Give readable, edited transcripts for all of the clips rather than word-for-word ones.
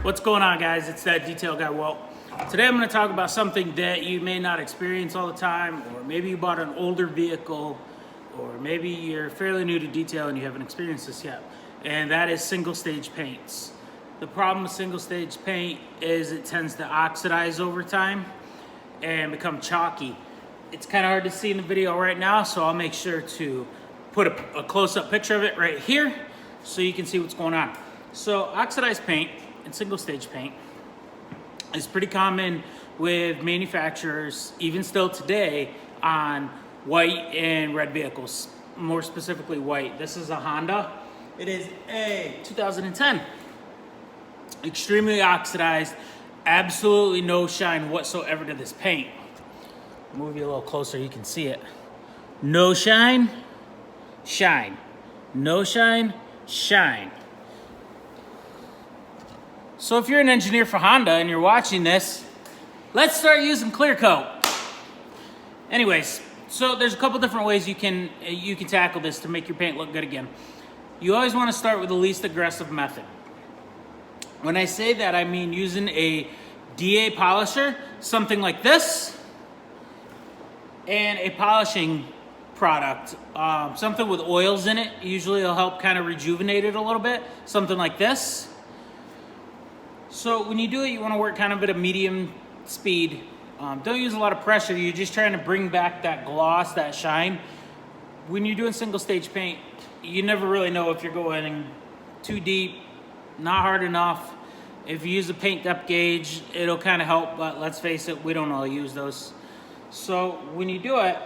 What's going on, guys? It's that detail guy, Walt. Today I'm going to talk about something that you may not experience all the time, or maybe you bought an older vehicle, or maybe you're fairly new to detail and you haven't experienced this yet, and that is single stage paints. The problem with single stage paint is it tends to oxidize over time and become chalky. It's kind of hard to see in the video right now, so I'll make sure to put a close-up picture of it right here so you can see what's going on. So oxidized paint and single stage paint is pretty common with manufacturers, even still today, on white and red vehicles, more specifically white. This is a Honda. It is a 2010. Extremely oxidized, absolutely no shine whatsoever to this paint. Move you a little closer, you can see it. No shine, shine. No shine, shine. So if you're an engineer for Honda and you're watching this, let's start using clear coat. Anyways, so there's a couple different ways you can tackle this to make your paint look good again. You always want to start with the least aggressive method. When I say that, I mean using a DA polisher, something like this, and a polishing product, something with oils in it. Usually it'll help kind of rejuvenate it a little bit, something like this. So when you do it, you want to work kind of at a medium speed. Don't use a lot of pressure. You're just trying to bring back that gloss, that shine. When you're doing single stage paint, you never really know if you're going too deep, not hard enough. If you use a paint depth gauge, it'll kind of help, but let's face it, we don't all use those. So when you do it,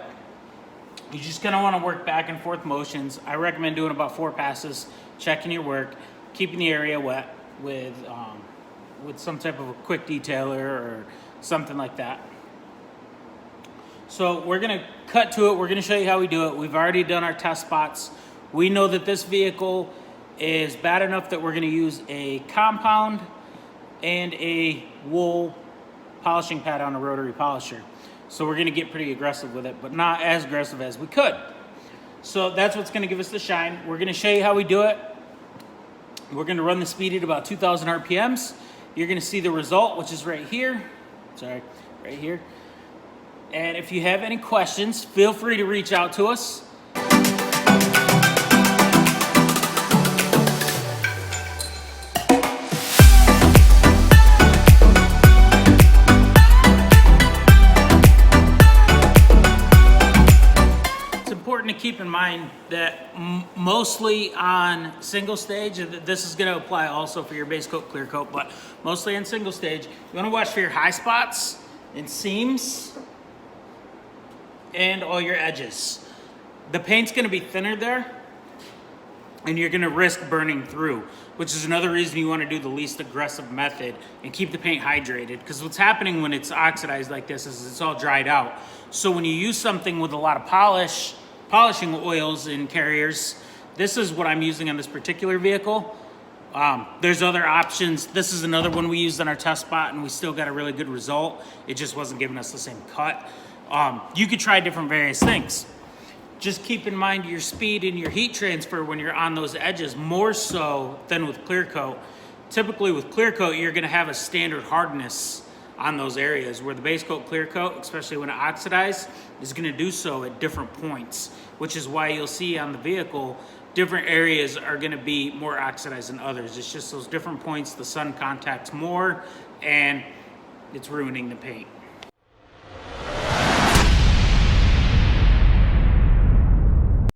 you just kind of want to work back and forth motions. I recommend doing about 4 passes, checking your work, keeping the area wet with some type of a quick detailer or something like that. So we're gonna cut to it. We're gonna show you how we do it. We've already done our test spots. We know that this vehicle is bad enough that we're gonna use a compound and a wool polishing pad on a rotary polisher. So we're gonna get pretty aggressive with it, but not as aggressive as we could. So that's what's gonna give us the shine. We're gonna show you how we do it. We're gonna run the speed at about 2,000 RPMs. You're gonna see the result, which is right here. Sorry, right here. And if you have any questions, feel free to reach out to us. To keep in mind that mostly on single stage, this is going to apply also for your base coat, clear coat, but mostly on single stage, you want to watch for your high spots and seams and all your edges. The paint's going to be thinner there, and you're going to risk burning through, which is another reason you want to do the least aggressive method and keep the paint hydrated, because what's happening when it's oxidized like this is it's all dried out. So when you use something with a lot of polishing oils and carriers, this is what I'm using on this particular vehicle. There's other options. This is another one we used on our test spot and we still got a really good result. It just wasn't giving us the same cut. You could try different various things. Just keep in mind your speed and your heat transfer when you're on those edges, more so than with clear coat. Typically with clear coat, you're gonna have a standard hardness on those areas, where the base coat clear coat, especially when it oxidizes, is going to do so at different points, which is why you'll see on the vehicle different areas are going to be more oxidized than others. It's just those different points the sun contacts more and it's ruining the paint.